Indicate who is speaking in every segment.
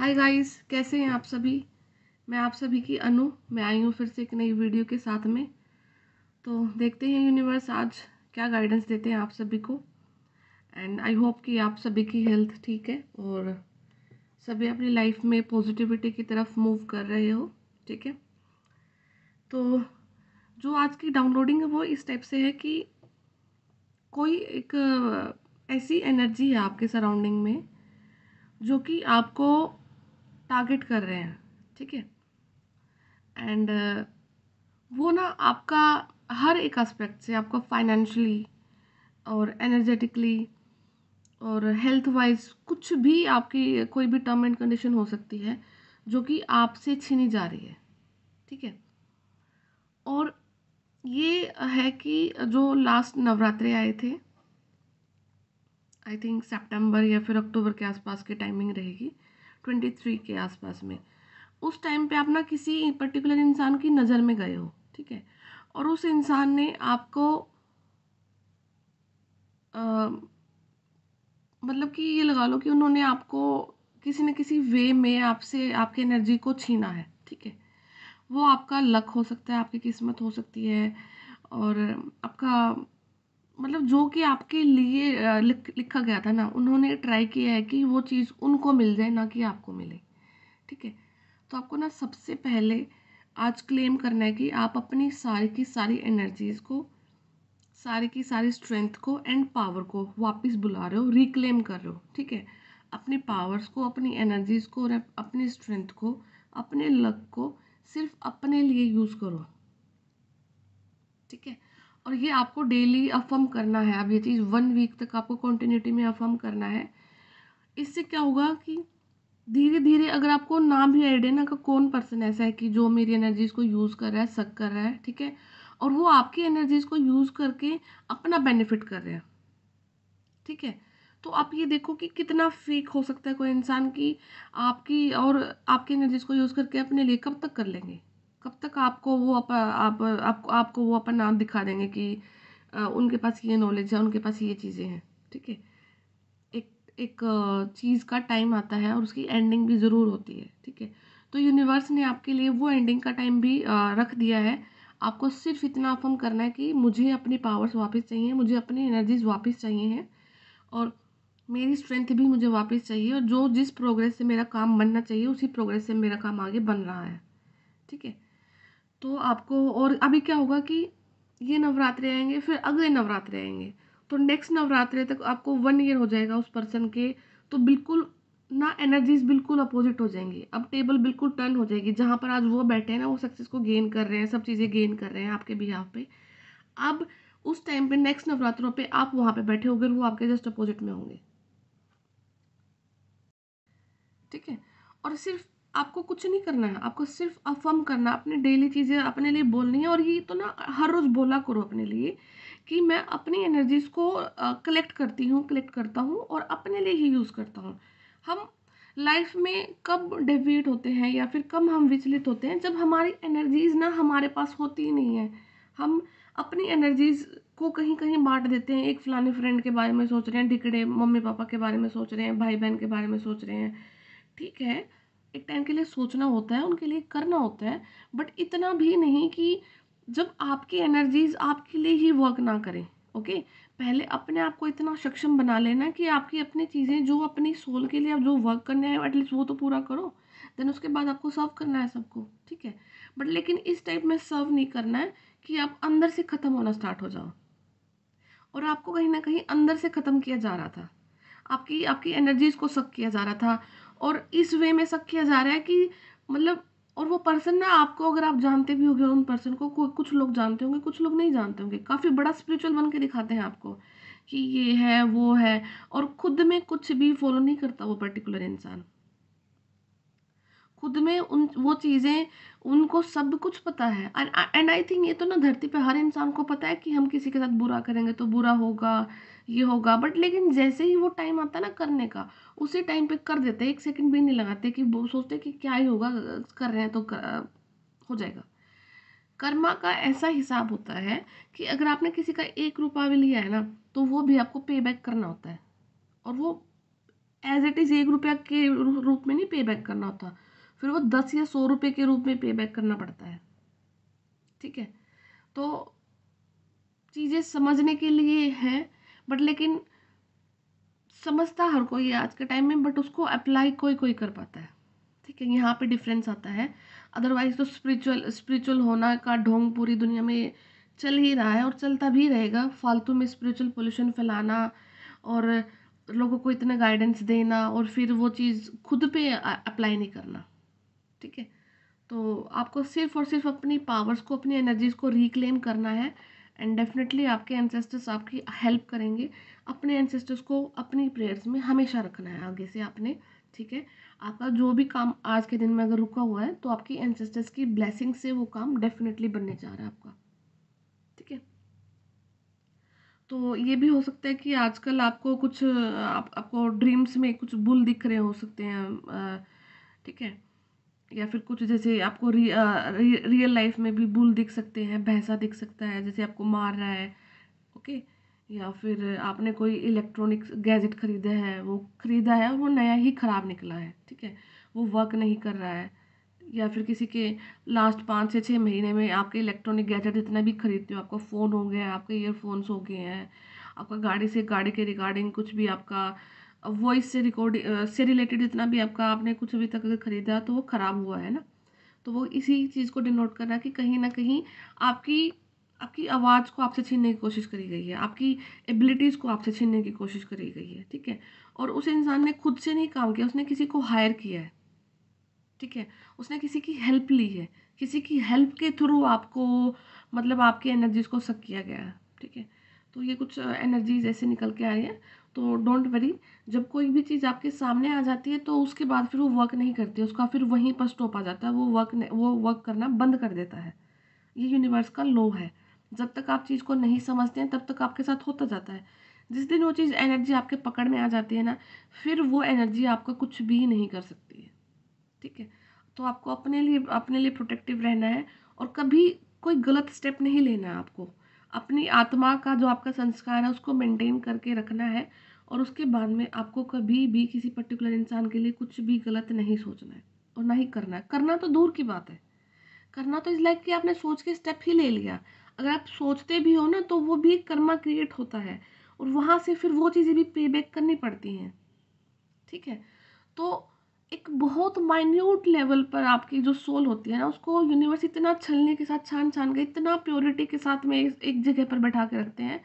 Speaker 1: Hi guys, कैसे हैं आप सभी। मैं आप सभी की अनु। मैं आई हूँ फिर से एक नई वीडियो के साथ में। तो देखते हैं यूनिवर्स आज क्या गाइडेंस देते हैं आप सभी को। एंड आई होप कि आप सभी की हेल्थ ठीक है और सभी अपनी लाइफ में पॉजिटिविटी की तरफ मूव कर रहे हो। ठीक है, तो जो आज की डाउनलोडिंग है वो इस टाइप से है कि कोई एक ऐसी एनर्जी है आपके सराउंडिंग में जो कि आपको टारगेट कर रहे हैं। ठीक है, एंड वो ना आपका हर एक एस्पेक्ट से, आपको फाइनेंशियली और एनर्जेटिकली और हेल्थ वाइज कुछ भी, आपकी कोई भी टर्म एंड कंडीशन हो सकती है जो कि आपसे छीनी जा रही है। ठीक है, और ये है कि जो लास्ट नवरात्रे आए थे, आई थिंक सितंबर या फिर अक्टूबर के आसपास की टाइमिंग रहेगी, 23 के आसपास में। उस टाइम पे आप ना किसी पर्टिकुलर इंसान की नज़र में गए हो। ठीक है, और उस इंसान ने आपको मतलब कि ये लगा लो कि उन्होंने आपको किसी न किसी वे में आपसे आपकी एनर्जी को छीना है। ठीक है, वो आपका लक हो सकता है, आपकी किस्मत हो सकती है, और आपका मतलब जो कि आपके लिए लिखा गया था ना, उन्होंने ट्राई किया है कि वो चीज़ उनको मिल जाए, ना कि आपको मिले। ठीक है, तो आपको ना सबसे पहले आज क्लेम करना है कि आप अपनी सारी की सारी एनर्जीज़ को, सारी की सारी स्ट्रेंथ को एंड पावर को वापस बुला रहे हो, रिक्लेम कर रहे हो। ठीक है, अपनी पावर्स को, अपनी एनर्जीज को और अपनी स्ट्रेंथ को, अपने लक को सिर्फ अपने लिए यूज़ करो। ठीक है, और ये आपको डेली अफर्म करना है। अब ये चीज़ 1 वीक तक आपको कंटिन्यूटी में अफर्म करना है। इससे क्या होगा कि धीरे धीरे, अगर आपको ना भी आइडिया ना, का कौन पर्सन ऐसा है कि जो मेरी एनर्जीज को यूज़ कर रहा है, सक कर रहा है। ठीक है, और वो आपकी एनर्जीज को यूज़ करके अपना बेनिफिट कर रहे हैं। ठीक है, तो आप ये देखो कि कितना फेक हो सकता है कोई इंसान की आपकी और आपकी एनर्जीज को यूज़ करके अपने लिए कब तक कर लेंगे। कब तक आपको वो आपको वो अपना नाम दिखा देंगे कि उनके पास ये नॉलेज है, उनके पास ये चीज़ें हैं। ठीक है, एक एक चीज़ का टाइम आता है और उसकी एंडिंग भी ज़रूर होती है। ठीक है, तो यूनिवर्स ने आपके लिए वो एंडिंग का टाइम भी रख दिया है। आपको सिर्फ इतना अफर्म करना है कि मुझे अपनी पावर्स वापस चाहिए, मुझे अपनी एनर्जीज वापस चाहिए हैं, और मेरी स्ट्रेंथ भी मुझे वापस चाहिए, और जो जिस प्रोग्रेस से मेरा काम बनना चाहिए उसी प्रोग्रेस से मेरा काम आगे बन रहा है। ठीक है, तो आपको, और अभी क्या होगा कि ये नवरात्रे आएंगे, फिर अगले नवरात्रे आएंगे, तो नेक्स्ट नवरात्रे तक आपको 1 ईयर हो जाएगा उस पर्सन के। तो बिल्कुल ना, एनर्जीज बिल्कुल अपोजिट हो जाएंगी। अब टेबल बिल्कुल टर्न हो जाएगी। जहाँ पर आज वो बैठे हैं ना, वो सक्सेस को गेन कर रहे हैं, सब चीज़ें गेन कर रहे हैं आपके बिहाफ पे। अब उस टाइम पे नेक्स्ट नवरात्रों पे आप वहाँ पे बैठे होगे, वो आपके जस्ट अपोजिट में होंगे। ठीक है, और सिर्फ आपको कुछ नहीं करना है, आपको सिर्फ अफर्म करना, अपनी डेली चीज़ें अपने लिए बोलनी है। और ये तो ना हर रोज़ बोला करो अपने लिए कि मैं अपनी एनर्जीज को कलेक्ट करती हूँ, कलेक्ट करता हूँ और अपने लिए ही यूज़ करता हूँ। हम लाइफ में कब डेविएट होते हैं या फिर कब हम विचलित होते हैं, जब हमारी एनर्जीज ना हमारे पास होती ही नहीं है। हम अपनी एनर्जीज को कहीं कहीं बांट देते हैं। एक फलाने फ्रेंड के बारे में सोच रहे हैं, ढिकड़े मम्मी पापा के बारे में सोच रहे हैं, भाई बहन के बारे में सोच रहे हैं। ठीक है, एक टाइम के लिए सोचना होता है, उनके लिए करना होता है, बट इतना भी नहीं कि जब आपकी एनर्जीज आपके लिए ही वर्क ना करें। ओके, पहले अपने आप को इतना सक्षम बना लेना कि आपकी अपनी चीज़ें जो अपनी सोल के लिए आप जो वर्क करने हैं एटलीस्ट वो तो पूरा करो। देन उसके बाद आपको सर्व करना है सबको। ठीक है, बट लेकिन इस टाइप में सर्व नहीं करना है कि आप अंदर से ख़त्म होना स्टार्ट हो जाओ। और आपको कहीं ना कहीं अंदर से ख़त्म किया जा रहा था, आपकी आपकी एनर्जीज को सक किया जा रहा था। और इस वे में सक किया जा रहा है कि मतलब, और वो पर्सन ना आपको, अगर आप जानते भी होंगे उन पर्सन को, कुछ लोग जानते होंगे, कुछ लोग नहीं जानते होंगे, काफ़ी बड़ा स्पिरिचुअल बन के दिखाते हैं आपको कि ये है वो है, और खुद में कुछ भी फॉलो नहीं करता वो पर्टिकुलर इंसान। खुद में उन वो चीज़ें, उनको सब कुछ पता है। एंड आई थिंक ये तो ना धरती पे हर इंसान को पता है कि हम किसी के साथ बुरा करेंगे तो बुरा होगा, ये होगा, बट लेकिन जैसे ही वो टाइम आता है ना करने का, उसी टाइम पे कर देते हैं। 1 सेकंड भी नहीं लगाते कि वो सोचते कि क्या ही होगा, कर रहे हैं तो हो जाएगा। कर्मा का ऐसा हिसाब होता है कि अगर आपने किसी का 1 रुपया भी लिया है ना, तो वो भी आपको पे बैक करना होता है। और वो एज इट इज़ 1 रुपया के रूप में नहीं पे बैक करना होता, फिर वो 10 या 100 रुपये के रूप में पे बैक करना पड़ता है। ठीक है, तो चीज़ें समझने के लिए है, बट लेकिन समझता हर कोई है आज के टाइम में, बट उसको अप्लाई कोई कोई कर पाता है। ठीक है, यहाँ पे डिफरेंस आता है। अदरवाइज तो स्पिरिचुअल स्पिरिचुअल होना का ढोंग पूरी दुनिया में चल ही रहा है और चलता भी रहेगा। फालतू में स्पिरिचुअल पोल्यूशन फैलाना और लोगों को इतना गाइडेंस देना और फिर वो चीज़ खुद पे अप्लाई नहीं करना। ठीक है, तो आपको सिर्फ और सिर्फ अपनी पावर्स को, अपनी एनर्जीज को रिक्लेम करना है, एंड डेफिनेटली आपके एंसेस्टर्स आपकी हेल्प करेंगे। अपने एंसेस्टर्स को अपनी प्रेयर्स में हमेशा रखना है आगे से आपने। ठीक है, आपका जो भी काम आज के दिन में अगर रुका हुआ है, तो आपकी एंसेस्टर्स की ब्लेसिंग से वो काम डेफिनेटली बनने जा रहा है आपका। ठीक है, तो ये भी हो सकता है कि आजकल आपको कुछ आपको ड्रीम्स में कुछ बुल दिख रहे हो सकते हैं। ठीक है, या फिर कुछ जैसे आपको रियल लाइफ में भी बुल दिख सकते हैं, भैंसा दिख सकता है जैसे आपको मार रहा है। ओके, या फिर आपने कोई इलेक्ट्रॉनिक्स गैजेट खरीदा है और वो नया ही ख़राब निकला है। ठीक है, वो वर्क नहीं कर रहा है, या फिर किसी के लास्ट 5 से 6 महीने में आपके इलेक्ट्रॉनिक गैजेट जितना भी खरीदते हो, आपका फ़ोन हो गया, आपके ईयरफोन्स हो गए हैं, आपका गाड़ी के रिगार्डिंग कुछ भी, आपका वॉइस से रिकॉर्डिंग से रिलेटेड जितना भी आपका आपने कुछ अभी तक अगर खरीदा तो वो ख़राब हुआ है ना, तो वो इसी चीज़ को डिनोट कर रहा है कि कहीं ना कहीं आपकी आपकी आवाज़ को आपसे छीनने की कोशिश करी गई है, आपकी एबिलिटीज़ को आपसे छीनने की कोशिश करी गई है। ठीक है, और उस इंसान ने खुद से नहीं काम किया, उसने किसी को हायर किया है। ठीक है, उसने किसी की हेल्प ली है, किसी की हेल्प के थ्रू आपको, मतलब आपकी एनर्जीज को सक किया गया है। ठीक है, तो ये कुछ एनर्जीज ऐसे निकल के आ रही है। तो डोंट वरी, जब कोई भी चीज़ आपके सामने आ जाती है तो उसके बाद फिर वो वर्क नहीं करती, उसका फिर वहीं पर स्टॉप आ जाता है, वो वर्क करना बंद कर देता है। ये यूनिवर्स का लॉ है। जब तक आप चीज़ को नहीं समझते हैं तब तक आपके साथ होता जाता है। जिस दिन वो चीज़ एनर्जी आपके पकड़ में आ जाती है ना, फिर वो एनर्जी आपका कुछ भी नहीं कर सकती है। ठीक है, तो आपको अपने लिए प्रोटेक्टिव रहना है, और कभी कोई गलत स्टेप नहीं लेना है आपको। अपनी आत्मा का जो आपका संस्कार है उसको मेंटेन करके रखना है, और उसके बाद में आपको कभी भी किसी पर्टिकुलर इंसान के लिए कुछ भी गलत नहीं सोचना है और ना ही करना है। करना तो दूर की बात है, करना तो इज़ लाइक कि आपने सोच के स्टेप ही ले लिया। अगर आप सोचते भी हो ना, तो वो भी एक कर्मा क्रिएट होता है, और वहाँ से फिर वो चीज़ें भी पे बैक करनी पड़ती हैं। ठीक है, तो एक बहुत माइन्यूट लेवल पर आपकी जो सोल होती है ना, उसको यूनिवर्स इतना छलने के साथ छान छान के, इतना प्योरिटी के साथ में एक जगह पर बैठा के रखते हैं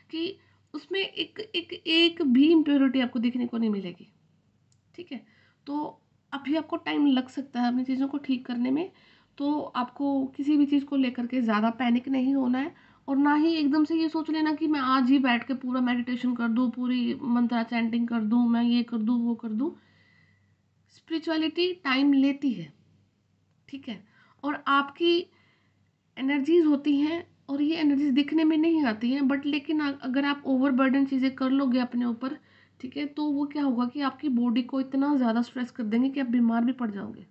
Speaker 1: कि उसमें एक एक एक भी इम्प्योरिटी आपको देखने को नहीं मिलेगी। ठीक है, तो अभी आपको टाइम लग सकता है अपनी चीज़ों को ठीक करने में, तो आपको किसी भी चीज़ को लेकर के ज़्यादा पैनिक नहीं होना है, और ना ही एकदम से ये सोच लेना कि मैं आज ही बैठ के पूरा मेडिटेशन कर दूँ, पूरी मंत्रा चैंटिंग कर दूँ, मैं ये कर दूँ वो कर दूँ। स्पिरिचुअलिटी टाइम लेती है। ठीक है, और आपकी एनर्जीज होती हैं, और ये एनर्जीज दिखने में नहीं आती हैं, बट लेकिन अगर आप ओवरबर्डन चीज़ें कर लोगे अपने ऊपर, ठीक है, तो वो क्या होगा कि आपकी बॉडी को इतना ज़्यादा स्ट्रेस कर देंगे कि आप बीमार भी पड़ जाओगे।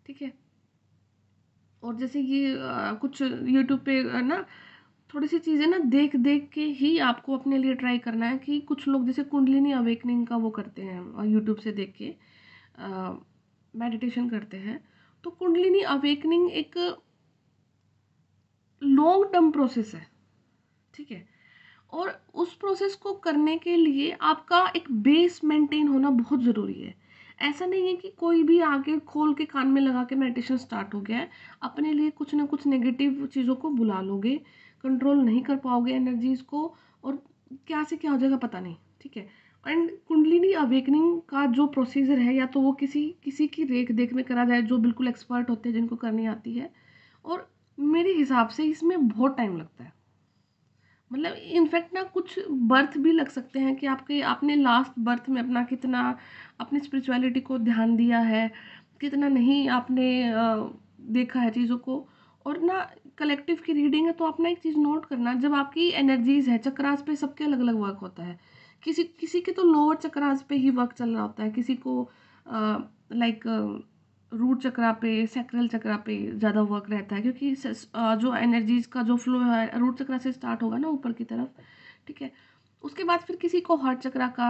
Speaker 1: ठीक है, और जैसे ये कुछ यूट्यूब पे ना थोड़ी सी चीज़ें ना देख देख के ही आपको अपने लिए ट्राई करना है, कि कुछ लोग जैसे कुंडलिनी अवेकनिंग का वो करते हैं और यूट्यूब से देख के मेडिटेशन करते हैं। तो कुंडलिनी अवेकनिंग एक लॉन्ग टर्म प्रोसेस है। ठीक है, और उस प्रोसेस को करने के लिए आपका एक बेस मेंटेन होना बहुत ज़रूरी है। ऐसा नहीं है कि कोई भी आके खोल के कान में लगा के मेडिटेशन स्टार्ट हो गया है, अपने लिए कुछ ना कुछ नेगेटिव चीज़ों को बुला लोगे, कंट्रोल नहीं कर पाओगे एनर्जीज को, और क्या से क्या हो जाएगा पता नहीं। ठीक है, एंड कुंडलिनी अवेकनिंग का जो प्रोसीजर है, या तो वो किसी किसी की रेख देख में करा जाए जो बिल्कुल एक्सपर्ट होते हैं, जिनको करनी आती है, और मेरे हिसाब से इसमें बहुत टाइम लगता है। मतलब इनफैक्ट ना कुछ बर्थ भी लग सकते हैं कि आपके आपने लास्ट बर्थ में अपना कितना अपनी स्पिरिचुअलिटी को ध्यान दिया है, कितना नहीं आपने देखा है चीज़ों को। और ना कलेक्टिव की रीडिंग है, तो अपना एक चीज़ नोट करना, जब आपकी एनर्जीज है चक्रास पे, सबके अलग अलग वर्क होता है। किसी किसी के तो लोअर चक्रास पे ही वर्क चल रहा होता है, किसी को लाइक रूट चक्रा पे, सैक्रल चक्रा पे ज़्यादा वर्क रहता है, क्योंकि जो एनर्जीज का जो फ्लो है रूट चक्रा से स्टार्ट होगा ना ऊपर की तरफ। ठीक है, उसके बाद फिर किसी को हार्ट चक्रा का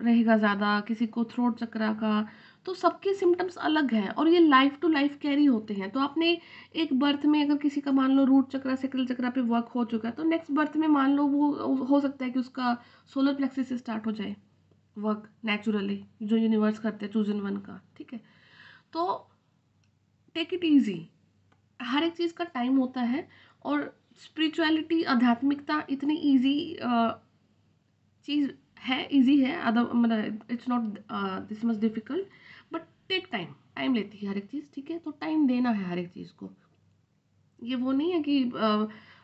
Speaker 1: रहेगा ज़्यादा, किसी को थ्रोट चक्रा का, तो सबके सिम्पटम्स अलग हैं और ये लाइफ टू लाइफ कैरी होते हैं। तो आपने एक बर्थ में अगर किसी का मान लो रूट चक्रा, सैक्रल चक्रा पे वर्क हो चुका है, तो नेक्स्ट बर्थ में मान लो वो हो सकता है कि उसका सोलर प्लेक्सिस से स्टार्ट हो जाए वर्क नेचुरली, जो यूनिवर्स करते हैं चूजन वन का, ठीक है। तो टेक इट ईजी, हर एक चीज़ का टाइम होता है। और स्पिरिचुअलिटी, आध्यात्मिकता इतनी ईजी चीज़ है, ईजी है, अदर मतलब it's not this much difficult, but take time, time लेती है हर एक चीज़, ठीक है। तो टाइम देना है हर एक चीज़ को। ये वो नहीं है कि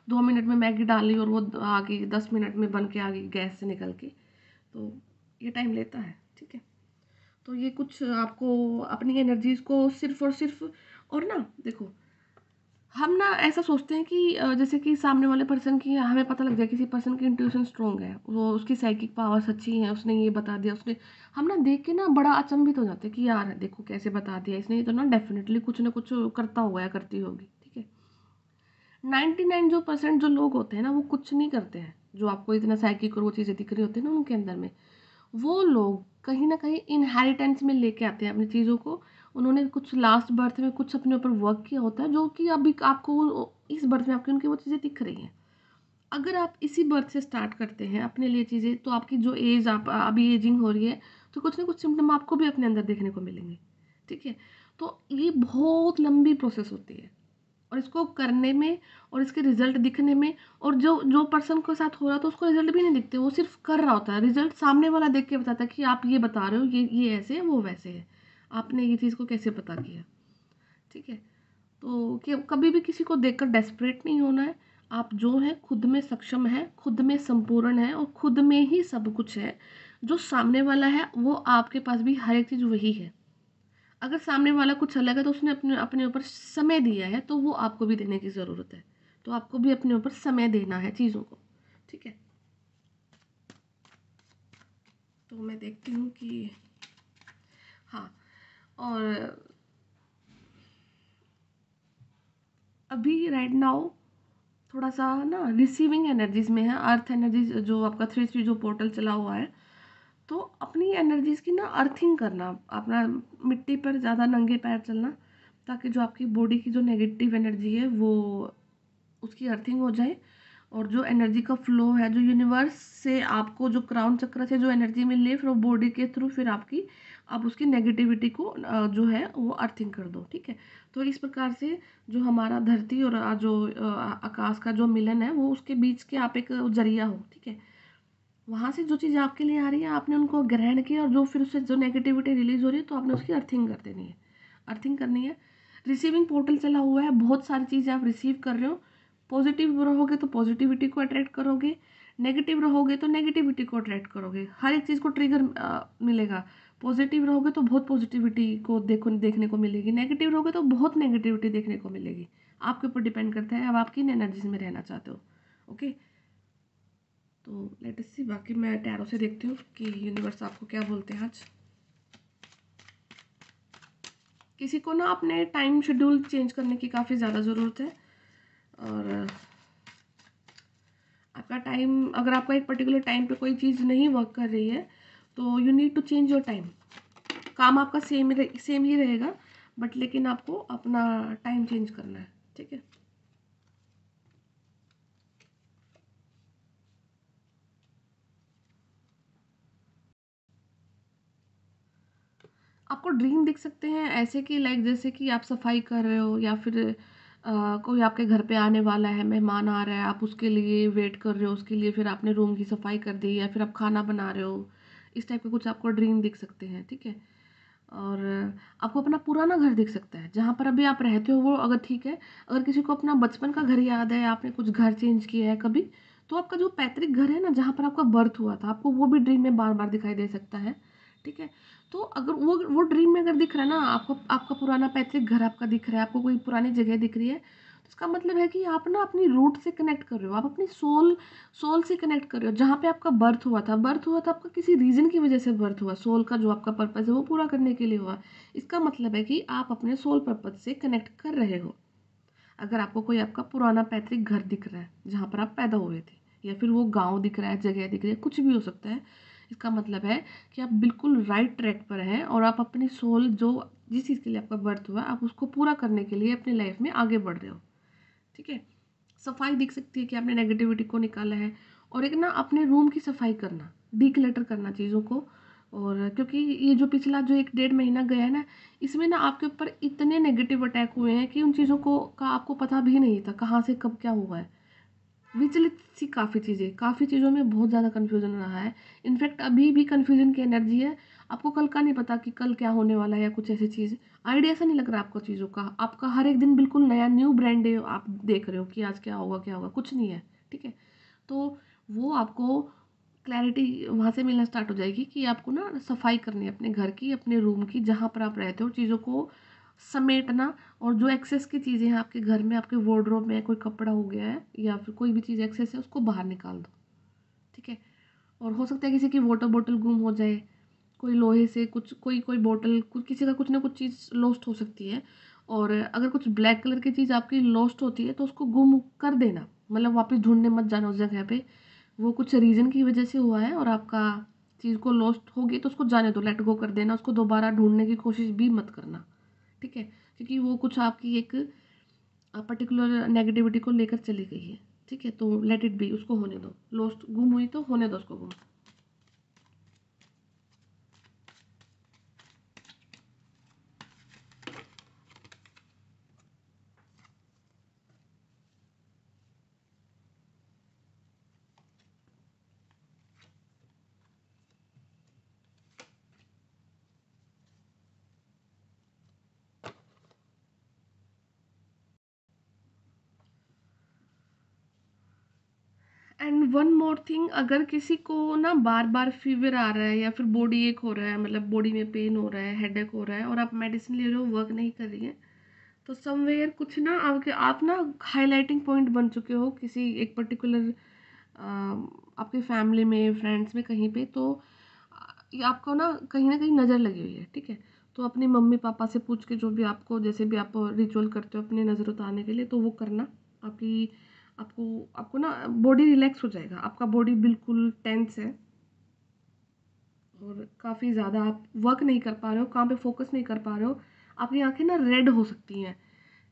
Speaker 1: 2 मिनट में मैगी डाल ली और वो आ गई 10 मिनट में बन के आ गई गैस से निकल के। तो ये टाइम लेता है, ठीक है। तो ये कुछ आपको अपनी एनर्जीज को सिर्फ और सिर्फ, और ना देखो, हम ना ऐसा सोचते हैं कि जैसे कि सामने वाले पर्सन की हमें पता लग जाए, किसी पर्सन की इंट्यूशन स्ट्रोंग है, वो उसकी साइकिक पावर्स अच्छी हैं, उसने ये बता दिया, उसने, हम ना देख के ना बड़ा अचंभित हो जाते हैं कि यार देखो कैसे बता दिया इसने, ये तो ना कुछ करता होगा या करती होगी, ठीक है। 99 जो परसेंट जो लोग होते हैं ना, वो कुछ नहीं करते हैं, जो आपको इतना साइकिक और वो चीज़ें दिख रही होती है ना उनके अंदर में, वो लोग कहीं न कहीं इनहेरिटेंस में लेके आते हैं अपनी चीज़ों को। उन्होंने कुछ लास्ट बर्थ में कुछ अपने ऊपर वर्क किया होता है, जो कि अभी आपको इस बर्थ में आपकी उनकी वो चीज़ें दिख रही हैं। अगर आप इसी बर्थ से स्टार्ट करते हैं अपने लिए चीज़ें, तो आपकी जो एज आप अभी एजिंग हो रही है, तो कुछ ना कुछ सिम्पटम आपको भी अपने अंदर देखने को मिलेंगे, ठीक है। तो ये बहुत लंबी प्रोसेस होती है, और इसको करने में और इसके रिजल्ट दिखने में, और जो जो पर्सन के साथ हो रहा था उसको रिजल्ट भी नहीं दिखते, वो सिर्फ कर रहा होता है, रिजल्ट सामने वाला देख के बताता है कि आप ये बता रहे हो, ये ऐसे है, वो वैसे है, आपने ये चीज़ को कैसे पता किया, ठीक है। तो कि कभी भी किसी को देखकर डेस्परेट नहीं होना है। आप जो हैं खुद में सक्षम हैं, खुद में संपूर्ण हैं और खुद में ही सब कुछ है। जो सामने वाला है वो आपके पास भी हर एक चीज़ वही है। अगर सामने वाला कुछ अलग है तो उसने अपने अपने ऊपर समय दिया है, तो वो आपको भी देने की ज़रूरत है। तो आपको भी अपने ऊपर समय देना है चीज़ों को, ठीक है। तो मैं देखती हूँ कि हाँ, और अभी राइट नाउ थोड़ा सा ना रिसीविंग एनर्जीज में है, अर्थ एनर्जीज, जो आपका 3-3 जो पोर्टल चला हुआ है, तो अपनी एनर्जीज की ना अर्थिंग करना, अपना मिट्टी पर ज़्यादा नंगे पैर चलना, ताकि जो आपकी बॉडी की जो नेगेटिव एनर्जी है वो उसकी अर्थिंग हो जाए, और जो एनर्जी का फ्लो है, जो यूनिवर्स से आपको जो क्राउन चक्र से जो एनर्जी मिल रही है, फिर वो बॉडी के थ्रू फिर आपकी, आप उसकी नेगेटिविटी को जो है वो अर्थिंग कर दो, ठीक है। तो इस प्रकार से जो हमारा धरती और जो आकाश का जो मिलन है, वो उसके बीच के आप एक जरिया हो, ठीक है। वहाँ से जो चीज़ आपके लिए आ रही है, आपने उनको ग्रहण किया, और जो फिर उससे जो नेगेटिविटी रिलीज हो रही है, तो आपने उसकी अर्थिंग कर देनी है, अर्थिंग करनी है। रिसीविंग पोर्टल चला हुआ है, बहुत सारी चीज़ें आप रिसीव कर रहे हो। पॉजिटिव रहोगे तो पॉजिटिविटी को अट्रैक्ट करोगे, नेगेटिव रहोगे तो नेगेटिविटी को अट्रैक्ट करोगे, हर एक चीज़ को ट्रिगर मिलेगा। पॉजिटिव रहोगे तो बहुत पॉजिटिविटी को देखने को मिलेगी, नेगेटिव रहोगे तो बहुत नेगेटिविटी देखने को मिलेगी। आपके ऊपर डिपेंड करता है अब आप किन एनर्जीज में रहना चाहते हो, ओके। तो लेट अस सी, बाकी मैं टैरो से देखती हूँ कि यूनिवर्स आपको क्या बोलते हैं आज। किसी को ना अपने टाइम शेड्यूल चेंज करने की काफ़ी ज़्यादा ज़रूरत है, और आपका टाइम, अगर आपका एक पर्टिकुलर टाइम पे कोई चीज़ नहीं वर्क कर रही है, तो you need to change your time. काम आपका सेम ही रहेगा, बट लेकिन आपको अपना टाइम चेंज करना है, ठीक है। आपको ड्रीम दिख सकते हैं ऐसे कि लाइक जैसे कि आप सफाई कर रहे हो, या फिर कोई आपके घर पे आने वाला है, मेहमान आ रहा है, आप उसके लिए वेट कर रहे हो, उसके लिए फिर आपने रूम की सफाई कर दी, या फिर आप खाना बना रहे हो, इस टाइप के कुछ आपको ड्रीम दिख सकते हैं, ठीक है। और आपको अपना पुराना घर दिख सकता है, जहाँ पर अभी आप रहते हो वो अगर ठीक है। अगर किसी को अपना बचपन का घर याद है, आपने कुछ घर चेंज किया है कभी, तो आपका जो पैतृक घर है ना, जहाँ पर आपका बर्थ हुआ था, आपको वो भी ड्रीम में बार बार दिखाई दे सकता है, ठीक है। तो अगर वो ड्रीम में अगर दिख रहा है ना आपको, आपका पुराना पैतृक घर आपका दिख रहा है, आपको कोई पुरानी जगह दिख रही है, तो इसका मतलब है कि आप ना अपनी रूट से कनेक्ट कर रहे हो, आप अपनी सोल सोल से कनेक्ट कर रहे हो। जहाँ पे आपका बर्थ हुआ था आपका किसी रीज़न की वजह से बर्थ हुआ, सोल का जो आपका पर्पज़ है वो पूरा करने के लिए हुआ। इसका मतलब है कि आप अपने सोल पर्पज़ से कनेक्ट कर रहे हो। अगर आपको कोई आपका पुराना पैतृक घर दिख रहा है जहाँ पर आप पैदा हुए थे, या फिर वो गाँव दिख रहा है, जगह दिख रही है, कुछ भी हो सकता है। इसका मतलब है कि आप बिल्कुल राइट ट्रैक पर हैं और आप अपनी सोल जो जिस चीज़ के लिए आपका बर्थ हुआ, आप उसको पूरा करने के लिए अपनी लाइफ में आगे बढ़ रहे हो, ठीक है। सफाई दिख सकती है कि आपने नेगेटिविटी को निकाला है। और एक ना अपने रूम की सफाई करना, डिक्लटर करना चीज़ों को। और क्योंकि ये जो पिछला जो 1 डेढ़ महीना गया है ना, इसमें ना आपके ऊपर इतने नेगेटिव अटैक हुए हैं कि उन चीज़ों को का आपको पता भी नहीं था कहाँ से कब क्या हुआ है। विचलित सी काफ़ी चीज़ों में बहुत ज़्यादा कन्फ्यूज़न रहा है। इनफैक्ट अभी भी कन्फ्यूज़न की एनर्जी है। आपको कल का नहीं पता कि कल क्या होने वाला है या कुछ ऐसी चीज़। आइडिया सा नहीं लग रहा आपको चीज़ों का। आपका हर एक दिन बिल्कुल नया न्यू ब्रांड डे आप देख रहे हो कि आज क्या होगा, कुछ नहीं है, ठीक है? तो वो आपको क्लैरिटी वहाँ से मिलना स्टार्ट हो जाएगी कि आपको ना सफाई करनी है अपने घर की, अपने रूम की, जहाँ पर आप रहते हो, चीज़ों को समेटना। और जो एक्सेस की चीज़ें हैं आपके घर में, आपके वार्डरोब में कोई कपड़ा हो गया है या फिर कोई भी चीज़ एक्सेस है, उसको बाहर निकाल दो, ठीक है। और हो सकता है किसी की वाटर बॉटल गुम हो जाए, कोई लोहे से कुछ कोई कोई बॉटल कुछ किसी का कुछ ना कुछ चीज़ लॉस्ट हो सकती है। और अगर कुछ ब्लैक कलर की चीज़ आपकी लॉस्ट होती है तो उसको गुम कर देना, मतलब वापस ढूंढने मत जाना उस जगह पे। वो कुछ रीज़न की वजह से हुआ है और आपका चीज़ को लॉस्ट होगी तो उसको जाने दो, लेट गो कर देना, उसको दोबारा ढूंढने की कोशिश भी मत करना, ठीक है। क्योंकि वो कुछ आपकी एक पर्टिकुलर नेगेटिविटी को लेकर चली गई है, ठीक है। तो लेट इट बी, उसको होने दो, लॉस्ट गुम हुई तो होने दो उसको गुम। एंड वन मोर थिंग, अगर किसी को ना बार बार फीवर आ रहा है या फिर बॉडी एक हो रहा है, मतलब बॉडी में पेन हो रहा है, हेडेक हो रहा है और आप मेडिसिन ले रहे हो, वर्क नहीं कर रही है, तो समवेयर कुछ ना आप ना हाईलाइटिंग पॉइंट बन चुके हो किसी एक पर्टिकुलर आपके फैमिली में, फ्रेंड्स में, कहीं पे। तो ये आपको ना कहीं नज़र लगी हुई है, ठीक है। तो अपने मम्मी पापा से पूछ के, जो भी आपको जैसे भी आप रिचुअल करते हो अपनी नज़र उतारने के लिए, तो वो करना। आपकी आपको आपको ना बॉडी रिलैक्स हो जाएगा, आपका बॉडी बिल्कुल टेंस है और काफ़ी ज़्यादा आप वर्क नहीं कर पा रहे हो, काम पे फोकस नहीं कर पा रहे हो। आपकी आंखें ना रेड हो सकती हैं।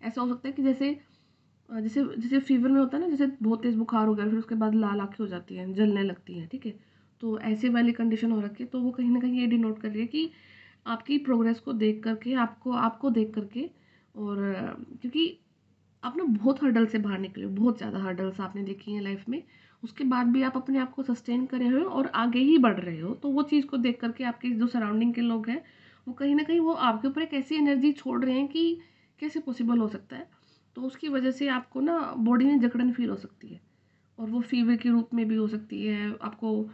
Speaker 1: ऐसा हो सकता है कि जैसे जैसे जैसे फीवर में होता है ना, जैसे बहुत तेज़ बुखार हो गया फिर उसके बाद लाल आंखें हो जाती हैं, जलने लगती हैं, ठीक है। तो ऐसे वाली कंडीशन हो रखी है, तो वो कहीं ना कहीं ये डिनोट कर रही है कि आपकी प्रोग्रेस को देख करके, आपको आपको देख करके। और क्योंकि आप ना बहुत हर्डल से बाहर निकले हो, बहुत ज़्यादा हर्डल्स आपने देखी हैं लाइफ में, उसके बाद भी आप अपने आप को सस्टेन करे हुए हो और आगे ही बढ़ रहे हो। तो वो चीज़ को देख करके आपके जो सराउंडिंग के लोग हैं, वो कहीं ना कहीं वो आपके ऊपर एक ऐसी एनर्जी छोड़ रहे हैं कि कैसे पॉसिबल हो सकता है। तो उसकी वजह से आपको ना बॉडी में जकड़न फील हो सकती है और वो फीवर के रूप में भी हो सकती है, आपको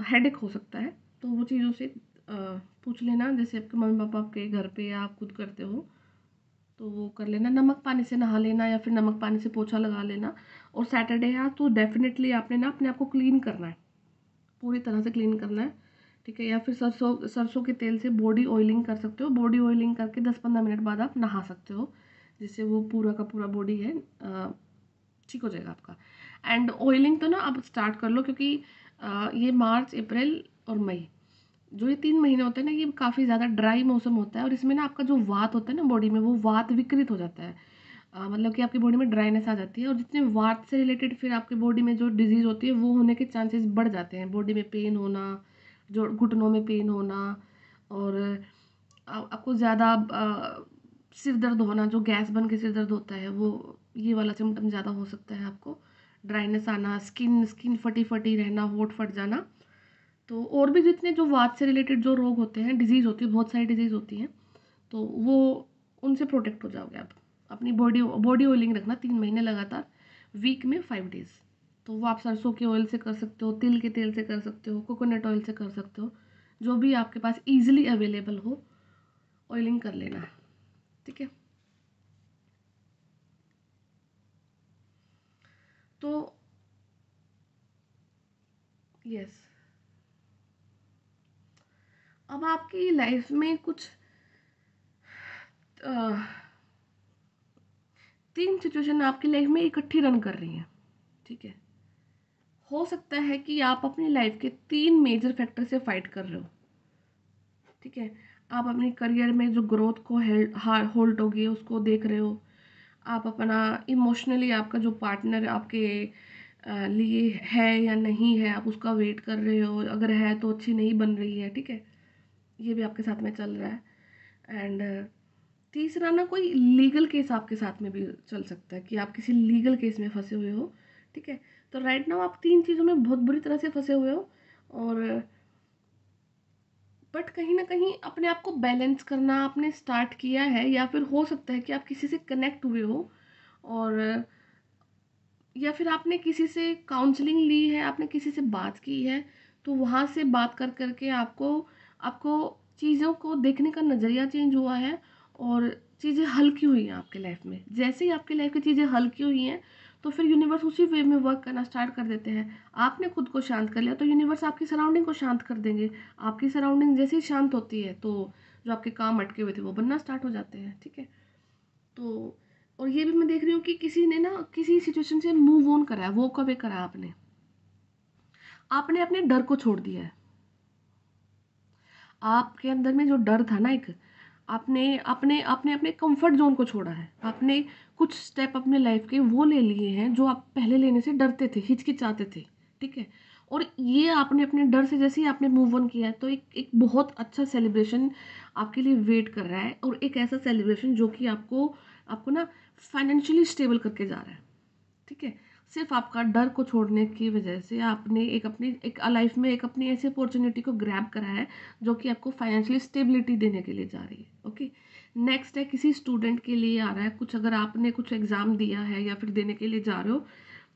Speaker 1: हेडेक हो सकता है। तो वो चीज़ों से पूछ लेना, जैसे आपके मम्मी पापा आपके घर पे या आप खुद करते हो, तो वो कर लेना। नमक पानी से नहा लेना या फिर नमक पानी से पोछा लगा लेना। और सैटरडे है तो डेफिनेटली आपने ना अपने आप को क्लीन करना है, पूरी तरह से क्लीन करना है, ठीक है। या फिर सरसों सरसों के तेल से बॉडी ऑयलिंग कर सकते हो। बॉडी ऑयलिंग करके 10-15 मिनट बाद आप नहा सकते हो, जिससे वो पूरा का पूरा बॉडी है ठीक हो जाएगा आपका। एंड ऑयलिंग तो ना आप स्टार्ट कर लो, क्योंकि ये मार्च, अप्रैल और मई, जो ये 3 महीने होते हैं ना, ये काफ़ी ज़्यादा ड्राई मौसम होता है और इसमें ना आपका जो वात होता है ना बॉडी में, वो वात विकृत हो जाता है। मतलब कि आपकी बॉडी में ड्राइनेस आ जाती है और जितने वात से रिलेटेड फिर आपकी बॉडी में जो डिजीज़ होती है, वो होने के चांसेस बढ़ जाते हैं। बॉडी में पेन होना, जो घुटनों में पेन होना, और आपको ज़्यादा सिर दर्द होना, जो गैस बन के सिर दर्द होता है, वो ये वाला सिम्टम ज़्यादा हो सकता है आपको। ड्राइनेस आना, स्किन स्किन फटी फटी रहना, होठ फट जाना। तो और भी जितने जो वात से रिलेटेड जो रोग होते हैं, डिजीज़ होती है, बहुत सारी डिजीज़ होती हैं, तो वो उनसे प्रोटेक्ट हो जाओगे आप। अपनी बॉडी बॉडी ऑयलिंग रखना 3 महीने लगातार, वीक में 5 डेज। तो वो आप सरसों के ऑयल से कर सकते हो, तिल के तेल से कर सकते हो, कोकोनट ऑयल से कर सकते हो, जो भी आपके पास ईजिली अवेलेबल हो, ऑयलिंग कर लेना है, ठीक है। तो यस, अब आपकी लाइफ में कुछ 3 सिचुएशन आपकी लाइफ में इकट्ठी रन कर रही हैं, ठीक है। हो सकता है कि आप अपनी लाइफ के 3 मेजर फैक्टर से फाइट कर रहे हो, ठीक है? आप अपने करियर में जो ग्रोथ को होल्ड होगी उसको देख रहे हो। आप अपना इमोशनली आपका जो पार्टनर आपके लिए है या नहीं है, आप उसका वेट कर रहे हो। अगर है तो अच्छी नहीं बन रही है, ठीक है? ये भी आपके साथ में चल रहा है। एंड तीसरा ना, कोई लीगल केस आपके साथ में भी चल सकता है कि आप किसी लीगल केस में फँसे हुए हो, ठीक है? तो राइट नाउ आप 3 चीज़ों में बहुत बुरी तरह से फँसे हुए हो। और बट कहीं न कहीं अपने आप को बैलेंस करना आपने स्टार्ट किया है, या फिर हो सकता है कि आप किसी से कनेक्ट हुए हो, और या फिर आपने किसी से काउंसलिंग ली है, आपने किसी से बात की है, तो वहाँ से बात कर कर के आपको आपको चीज़ों को देखने का नज़रिया चेंज हुआ है, और चीज़ें हल्की हुई हैं आपके लाइफ में। जैसे ही आपकी लाइफ की चीज़ें हल्की हुई हैं, तो फिर यूनिवर्स उसी वे में वर्क करना स्टार्ट कर देते हैं। आपने खुद को शांत कर लिया, तो यूनिवर्स आपकी सराउंडिंग को शांत कर देंगे। आपकी सराउंडिंग जैसे ही शांत होती है, तो जो आपके काम अटके हुए थे, वो बनना स्टार्ट हो जाते हैं, ठीक है? तो और ये भी मैं देख रही हूँ कि किसी ने ना किसी सिचुएशन से मूव ऑन करा है। वो कब करा है आपने? आपने अपने डर को छोड़ दिया है। आपके अंदर में जो डर था ना एक, आपने आपने आपने अपने कंफर्ट जोन को छोड़ा है। आपने कुछ स्टेप अपने लाइफ के वो ले लिए हैं जो आप पहले लेने से डरते थे, हिचकिचाते थे, ठीक है? और ये आपने अपने डर से जैसे ही आपने मूव ऑन किया है, तो एक एक बहुत अच्छा सेलिब्रेशन आपके लिए वेट कर रहा है, और एक ऐसा सेलिब्रेशन जो कि आपको आपको ना फाइनेंशियली स्टेबल करके जा रहा है, ठीक है? सिर्फ आपका डर को छोड़ने की वजह से आपने एक अपनी एक लाइफ में एक अपनी ऐसी अपॉर्चुनिटी को ग्रैब करा है जो कि आपको फाइनेंशियली स्टेबिलिटी देने के लिए जा रही है। ओके, नेक्स्ट है किसी स्टूडेंट के लिए आ रहा है कुछ। अगर आपने कुछ एग्ज़ाम दिया है या फिर देने के लिए जा रहे हो,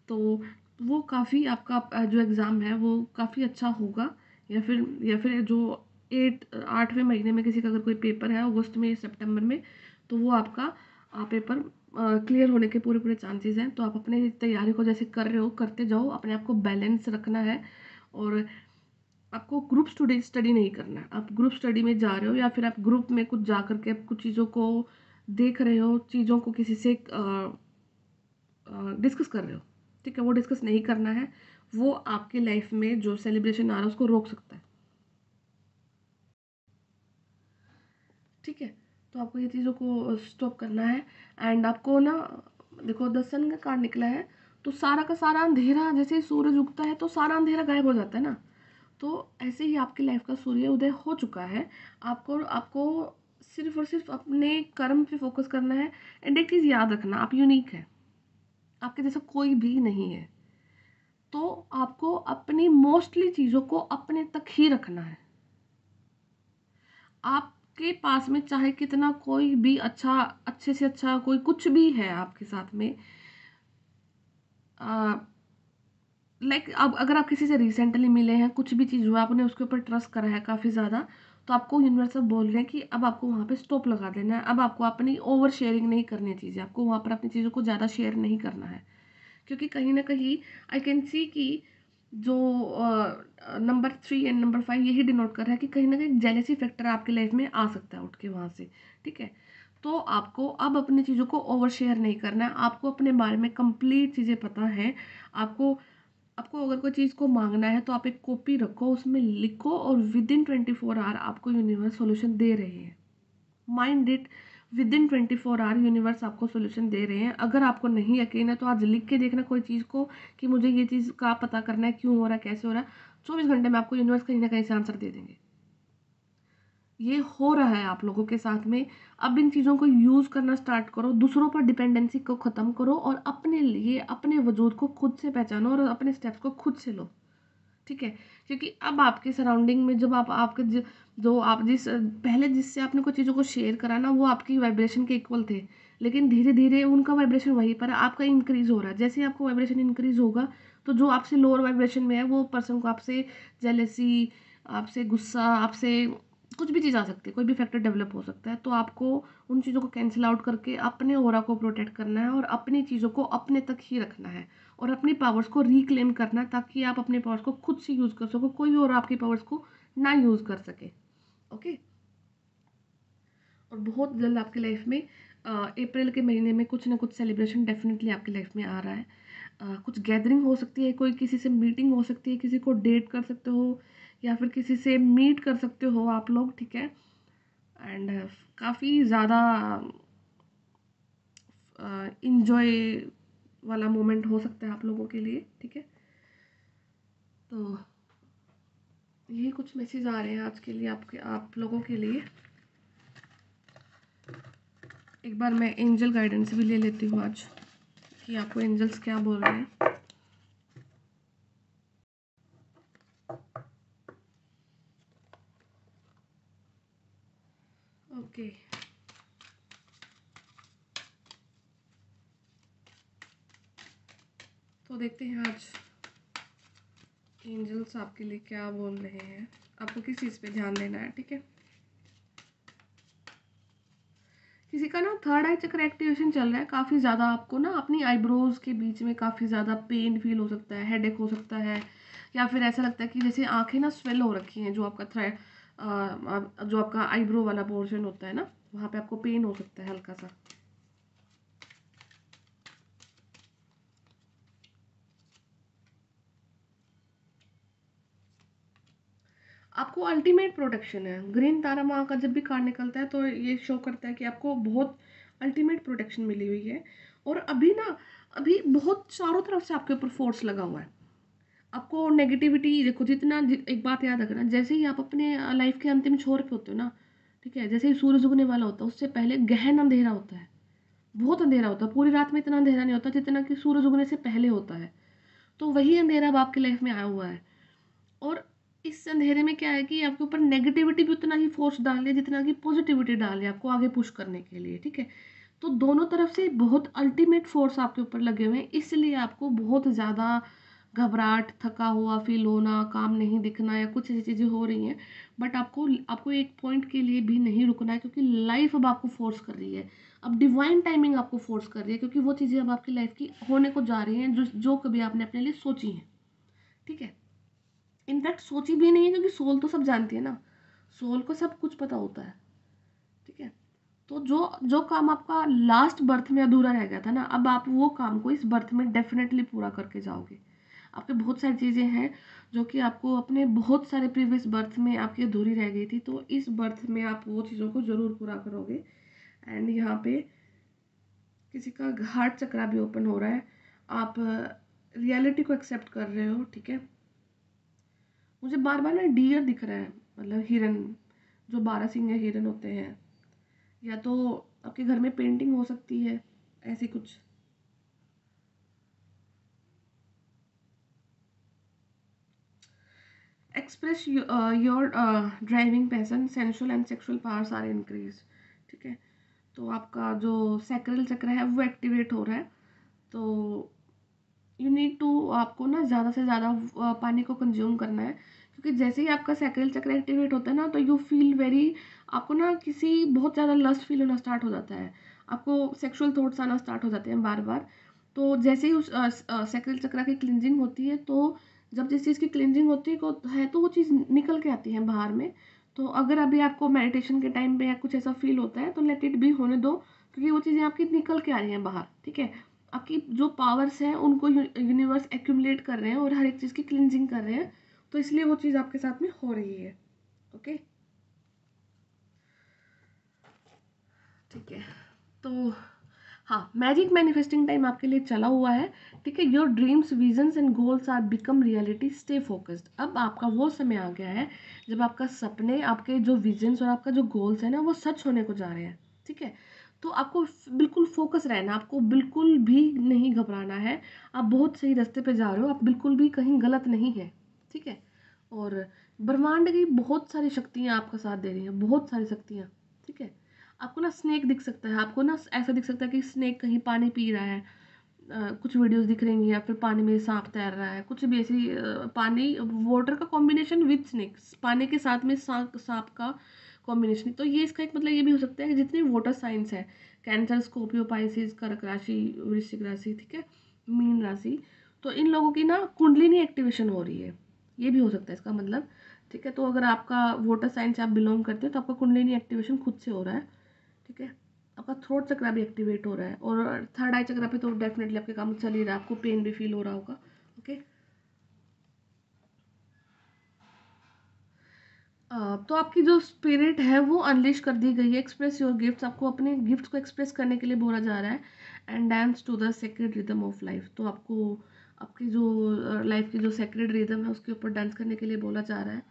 Speaker 1: तो वो काफ़ी आपका जो एग्ज़ाम है वो काफ़ी अच्छा होगा। या फिर जो 8वें महीने में किसी का अगर कोई पेपर है अगस्त में, सितंबर में, तो वो आपका पेपर क्लियर होने के पूरे पूरे चांसेस हैं। तो आप अपनी तैयारी को जैसे कर रहे हो करते जाओ, अपने आप को बैलेंस रखना है। और आपको ग्रुप स्टडी नहीं करना है। आप ग्रुप स्टडी में जा रहे हो, या फिर आप ग्रुप में कुछ जा करके आप कुछ चीज़ों को देख रहे हो, चीज़ों को किसी से डिस्कस कर रहे हो, ठीक है? वो डिस्कस नहीं करना है। वो आपकी लाइफ में जो सेलिब्रेशन आ रहा है उसको रोक सकता है, ठीक है? तो आपको ये चीज़ों को स्टॉप करना है। एंड आपको ना, देखो, द सन का कार्ड निकला है, तो सारा का सारा अंधेरा, जैसे ही सूरज उगता है तो सारा अंधेरा गायब हो जाता है ना। तो ऐसे ही आपकी लाइफ का सूर्य उदय हो चुका है। आपको आपको सिर्फ और सिर्फ अपने कर्म पे फोकस करना है। एंड एक चीज़ याद रखना, आप यूनिक है, आपके जैसा कोई भी नहीं है। तो आपको अपनी मोस्टली चीज़ों को अपने तक ही रखना है। आपके पास में चाहे कितना कोई भी अच्छा, अच्छे से अच्छा कोई कुछ भी है आपके साथ में, लाइक अब अगर आप किसी से रिसेंटली मिले हैं, कुछ भी चीज़ हुआ, आपने उसके ऊपर ट्रस्ट करा है काफ़ी ज़्यादा, तो आपको यूनिवर्स अब बोल रहे हैं कि अब आपको वहाँ पे स्टॉप लगा देना है। अब आपको अपनी ओवर शेयरिंग नहीं करनी है चीज़ें, आपको वहाँ पर अपनी चीज़ों को ज़्यादा शेयर नहीं करना है। क्योंकि कहीं न कहीं आई कैन सी कि जो नंबर 3 एंड नंबर 5 यही डिनोट कर रहा है कि कहीं न कहीं जेलसी फैक्टर आपकी लाइफ में आ सकता है उठ के वहाँ से, ठीक है? तो आपको अब अपनी चीज़ों को ओवर शेयर नहीं करना है। आपको अपने बारे में कंप्लीट चीज़ें पता है। आपको आपको अगर कोई चीज़ को माँगना है तो आप एक कॉपी रखो, उसमें लिखो, और विदिन 24 आवर आपको यूनिवर्स सॉल्यूशन दे रहे हैं। Mind it, within 24 hour universe आपको सॉल्यूशन दे रहे हैं। अगर आपको नहीं यकीन है तो आज लिख के देखना कोई चीज़ को कि मुझे ये चीज़ का पता करना है, क्यों हो रहा है, कैसे हो रहा है। 24 घंटे में आपको यूनिवर्स कहीं न कहीं से आंसर दे देंगे। ये हो रहा है आप लोगों के साथ में। अब इन चीज़ों को यूज़ करना स्टार्ट करो, दूसरों पर डिपेंडेंसी को ख़त्म करो, और अपने लिए अपने वजूद को खुद से पहचानो, और अपने स्टेप्स को खुद से लो, ठीक है? क्योंकि अब आपके सराउंडिंग में जब आप आपके जो आप पहले जिससे आपने कुछ चीज़ों को शेयर करा ना, वो आपकी वाइब्रेशन के इक्वल थे। लेकिन धीरे-धीरे उनका वाइब्रेशन वहीं पर है, आपका इंक्रीज़ हो रहा है। जैसे ही आपका वाइब्रेशन इंक्रीज़ होगा, तो जो आपसे लोअर वाइब्रेशन में है, वो पर्सन को आपसे जेलसी, आपसे गुस्सा, आपसे कुछ भी चीज़ आ सकती है, कोई भी फैक्टर डेवलप हो सकता है। तो आपको उन चीज़ों को कैंसल आउट करके अपने ऑरा को प्रोटेक्ट करना है, और अपनी चीज़ों को अपने तक ही रखना है, और अपनी पावर्स को रिक्लेम करना, ताकि आप अपने पावर्स को खुद से यूज़ कर सको, कोई और आपकी पावर्स को ना यूज़ कर सके। ओके? और बहुत जल्द आपकी लाइफ में अप्रैल के महीने में कुछ ना कुछ सेलिब्रेशन डेफिनेटली आपकी लाइफ में आ रहा है। कुछ गैदरिंग हो सकती है, कोई किसी से मीटिंग हो सकती है, किसी को डेट कर सकते हो या फिर किसी से मीट कर सकते हो आप लोग, ठीक है। एंड काफ़ी ज़्यादा इंजॉय वाला मोमेंट हो सकता है आप लोगों के लिए, ठीक है। तो यही कुछ मैसेज आ रहे हैं आज के लिए आप लोगों के लिए। एक बार मैं एंजल गाइडेंस भी ले लेती हूँ आज कि आपको एंजल्स क्या बोल रहे हैं। ओके, तो देखते हैं आज एंजल्स आपके लिए क्या बोल रहे हैं, आपको किस चीज़ पे ध्यान देना है, ठीक है। किसी का ना थर्ड आई चक्र एक्टिवेशन चल रहा है काफ़ी ज़्यादा, आपको ना अपनी आईब्रोज के बीच में काफ़ी ज़्यादा पेन फील हो सकता है, हेडेक हो सकता है, या फिर ऐसा लगता है कि जैसे आंखें ना स्वेल हो रखी हैं, जो आपका जो आपका आईब्रो वाला पोर्शन होता है ना, वहाँ पे आपको पेन हो सकता है हल्का सा। आपको अल्टीमेट प्रोटेक्शन है, ग्रीन तारा माँ का जब भी कार्ड निकलता है तो ये शो करता है कि आपको बहुत अल्टीमेट प्रोटेक्शन मिली हुई है। और अभी ना, अभी बहुत चारों तरफ से आपके ऊपर फोर्स लगा हुआ है। आपको नेगेटिविटी देखो, एक बात याद रखना, जैसे ही आप अपने लाइफ के अंतिम छोर पे होते हो ना, ठीक है, जैसे ही सूरज उगने वाला होता है उससे पहले गहन अंधेरा होता है, बहुत अंधेरा होता है। पूरी रात में इतना अंधेरा नहीं होता जितना कि सूरज उगने से पहले होता है। तो वही अंधेरा अब आपकी लाइफ में आया हुआ है। और इस अंधेरे में क्या है कि आपके ऊपर नेगेटिविटी भी उतना ही फोर्स डाल रही है जितना कि पॉजिटिविटी डाल रही है आपको आगे पुश करने के लिए, ठीक है। तो दोनों तरफ से बहुत अल्टीमेट फोर्स आपके ऊपर लगे हुए हैं, इसलिए आपको बहुत ज़्यादा घबराहट, थका हुआ फील होना, काम नहीं दिखना या कुछ ऐसी चीज़ें हो रही हैं। बट आपको आपको एक पॉइंट के लिए भी नहीं रुकना है, क्योंकि लाइफ अब आपको फोर्स कर रही है। अब डिवाइन टाइमिंग आपको फोर्स कर रही है, क्योंकि वो चीज़ें अब आपकी लाइफ की होने को जा रही हैं जो जो कभी आपने अपने लिए सोची हैं, ठीक है। इनफैक्ट सोची भी नहीं है, क्योंकि सोल तो सब जानती है ना, सोल को सब कुछ पता होता है, ठीक है। तो जो जो काम आपका लास्ट बर्थ में अधूरा रह गया था ना, अब आप वो काम को इस बर्थ में डेफिनेटली पूरा करके जाओगे। आपके बहुत सारी चीज़ें हैं जो कि आपको अपने बहुत सारे प्रीवियस बर्थ में आपकी अधूरी रह गई थी, तो इस बर्थ में आप वो चीज़ों को ज़रूर पूरा करोगे। एंड यहाँ पे किसी का हार्ट चक्रा भी ओपन हो रहा है, आप रियलिटी को एक्सेप्ट कर रहे हो, ठीक है। मुझे बार बार ना डियर दिख रहा है, मतलब हिरन, जो 12 सिंगे हिरन होते हैं, या तो आपके घर में पेंटिंग हो सकती है, ऐसी कुछ। Express your driving passion, sensual and sexual powers are increase, ठीक है। तो आपका जो सैक्रल चक्र है वो एक्टिवेट हो रहा है। तो यू नीड टू, आपको ना ज़्यादा से ज़्यादा पानी को कंज्यूम करना है, क्योंकि जैसे ही आपका सैक्रल चक्र एक्टिवेट होता है ना, तो यू फील वेरी, आपको ना किसी बहुत ज़्यादा लस्ट फील होना स्टार्ट हो जाता है, आपको सेक्सुअल थॉट्स आना स्टार्ट हो जाते हैं बार बार। तो जैसे ही उस सैक्रल चक्र की क्लिनजिंग होती है, तो जब जिस चीज़ की क्लिनजिंग होती है तो वो चीज़ निकल के आती है बाहर में। तो अगर अभी आपको मेडिटेशन के टाइम पे या कुछ ऐसा फील होता है तो लेट इट बी, होने दो, क्योंकि वो चीज़ें आपकी निकल के आ रही हैं बाहर, ठीक है। आपकी जो पावर्स हैं उनको यूनिवर्स एक्यूमुलेट कर रहे हैं और हर एक चीज़ की क्लिनजिंग कर रहे हैं, तो इसलिए वो चीज़ आपके साथ में हो रही है, ओके, ठीक है। तो हाँ, मैजिक मैनिफेस्टिंग टाइम आपके लिए चला हुआ है, ठीक है। Your dreams, visions and goals are become reality, stay focused. अब आपका वो समय आ गया है जब आपका सपने, आपके जो विजन्स और आपका जो गोल्स है ना, वो सच होने को जा रहे हैं, ठीक है। तो आपको बिल्कुल फोकस रहना, आपको बिल्कुल भी नहीं घबराना है। आप बहुत सही रास्ते पे जा रहे हो, आप बिल्कुल भी कहीं गलत नहीं है, ठीक है। और ब्रह्मांड की बहुत सारी शक्तियाँ आपका साथ दे रही हैं, बहुत सारी शक्तियाँ, ठीक है। आपको ना स्नेक दिख सकता है, आपको ना ऐसा दिख सकता है कि स्नेक कहीं पानी पी रहा है, कुछ वीडियोस दिख रही हैं, या फिर पानी में सांप तैर रहा है, कुछ भी ऐसी पानी वाटर का कॉम्बिनेशन विद स्नेक, पानी के साथ में सांप का कॉम्बिनेशन। तो ये इसका एक मतलब ये भी हो सकता है कि जितनी वाटर साइंस है, कैंसर, स्कॉर्पियो, पाइसिस, कर्क राशि, वृश्चिक राशि, ठीक है, मीन राशि, तो इन लोगों की ना कुंडलिनी एक्टिवेशन हो रही है, ये भी हो सकता है इसका मतलब, ठीक है। तो अगर आपका वाटर साइंस आप बिलोंग करते हैं तो आपका कुंडलिनी एक्टिवेशन खुद से हो रहा है, ठीक है। आपका थ्रोट चक्रा भी एक्टिवेट हो रहा है, और थर्ड आई चक्रा पे तो डेफिनेटली आपके काम चल ही रहा है, आपको पेन भी फील हो रहा होगा। ओके, तो आपकी जो स्पिरिट है वो अनलिश कर दी गई है। एक्सप्रेस योर गिफ्ट्स, आपको अपने गिफ्ट्स को एक्सप्रेस करने के लिए बोला जा रहा है। And dance to the sacred rhythm of life, तो आपको आपकी जो लाइफ की जो सेक्रेड रिदम है उसके ऊपर डांस करने के लिए बोला जा रहा है।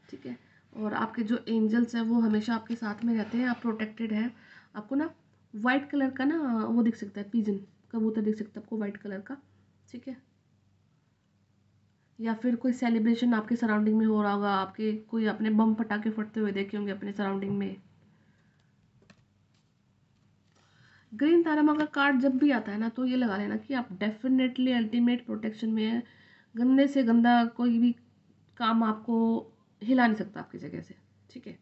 Speaker 1: ठीक है, और आपके जो एंजल्स हैं वो हमेशा आपके साथ में रहते हैं, आप प्रोटेक्टेड हैं। आपको ना वाइट कलर का ना वो दिख सकता है, पिजन, कबूतर दिख सकता है आपको वाइट कलर का। ठीक है, या फिर कोई सेलिब्रेशन आपके सराउंडिंग में हो रहा होगा, आपके कोई अपने बम पटाखे फटते हुए देखे होंगे अपने सराउंडिंग में। ग्रीन तारामा का कार्ड जब भी आता है ना, तो ये लगा लेना कि आप डेफिनेटली अल्टीमेट प्रोटेक्शन में है। गंदे से गंदा कोई भी काम आपको हिला नहीं सकता आपकी जगह से। ठीक है,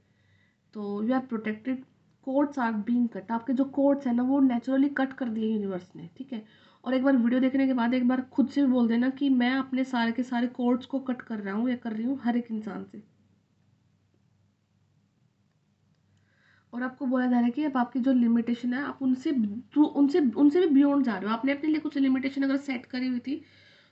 Speaker 1: तो you are protected. Codes are being cut, आपके जो कोड्स हैं ना वो नेचुरली कट कर दिए यूनिवर्स ने। ठीक है, और एक बार वीडियो देखने के बाद एक बार खुद से भी बोल देना कि मैं अपने सारे के सारे कोड्स को कट कर रहा हूँ या कर रही हूँ हर एक इंसान से। और आपको बोला जा रहा है कि अब आपकी जो लिमिटेशन है आप उनसे उनसे भी बियॉन्ड जा रहे हो। आपने अपने लिए कुछ लिमिटेशन अगर सेट करी हुई थी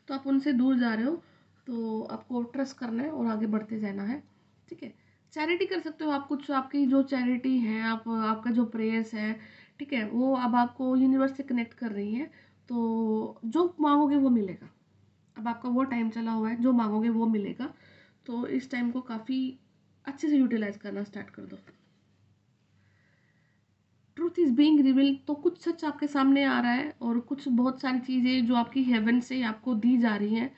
Speaker 1: तो आप उनसे दूर जा रहे हो। तो आपको ट्रस्ट करना है और आगे बढ़ते जाना है। ठीक है, चैरिटी कर सकते हो आप कुछ, आपकी जो चैरिटी है, आप आपका जो प्रेयर्स है, ठीक है, वो अब आपको यूनिवर्स से कनेक्ट कर रही हैं। तो जो मांगोगे वो मिलेगा। अब आपका वो टाइम चला हुआ है, जो मांगोगे वो मिलेगा। तो इस टाइम को काफ़ी अच्छे से यूटिलाइज करना स्टार्ट कर दो। ट्रूथ इज बीइंग रिवील, तो कुछ सच आपके सामने आ रहा है, और कुछ बहुत सारी चीज़ें जो आपकी हेवन से आपको दी जा रही हैं।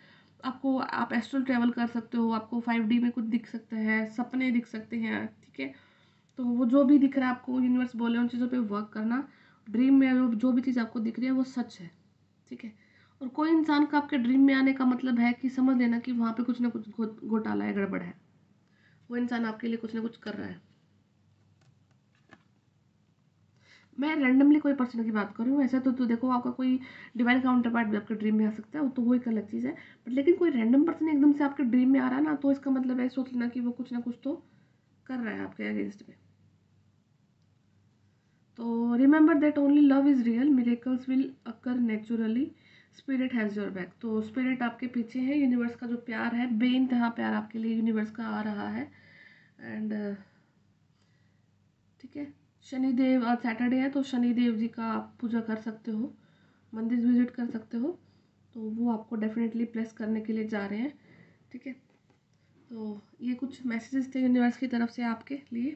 Speaker 1: आपको, आप एस्ट्रल ट्रैवल कर सकते हो, आपको 5D में कुछ दिख सकता है, सपने दिख सकते हैं। ठीक है, तो वो जो भी दिख रहा है आपको यूनिवर्स बोले उन चीज़ों पे वर्क करना। ड्रीम में जो भी चीज़ आपको दिख रही है वो सच है। ठीक है, और कोई इंसान का आपके ड्रीम में आने का मतलब है कि समझ लेना कि वहाँ पे कुछ ना कुछ घोटाला है, गड़बड़ है। वो इंसान आपके लिए कुछ ना कुछ कर रहा है। मैं रैंडमली कोई पर्सन की बात कर रही हूँ, ऐसा तो देखो आपका कोई डिवाइन काउंटर पार्ट भी आपके ड्रीम में आ सकता है, तो वो एक अलग चीज़ है। बट लेकिन कोई रैंडम पर्सन एकदम से आपके ड्रीम में आ रहा है ना, तो इसका मतलब है सोच लेना कि वो कुछ ना कुछ तो कर रहा है आपके अगेंस्ट में। तो remember that only love is real, miracles will occur naturally, spirit has your back. तो स्पिरिट आपके पीछे है, यूनिवर्स का जो प्यार है, बेइंतहा प्यार आपके लिए यूनिवर्स का आ रहा है। एंड ठीक है, शनिदेव, आज सैटरडे है तो शनिदेव जी का आप पूजा कर सकते हो, मंदिर विजिट कर सकते हो। तो वो आपको डेफिनेटली प्लेस करने के लिए जा रहे हैं। ठीक है, तो ये कुछ मैसेजेस थे यूनिवर्स की तरफ से आपके लिए।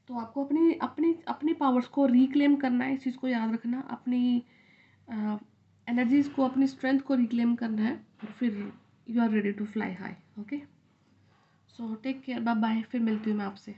Speaker 1: तो आपको अपनी अपनी अपनी पावर्स को रिक्लेम करना है, इस चीज़ को याद रखना। अपनी एनर्जीज को, अपनी स्ट्रेंथ को रिक्लेम करना है, और फिर you are ready to fly high. Okay, so take care, bye bye, फिर मिलती हूँ मैं आपसे।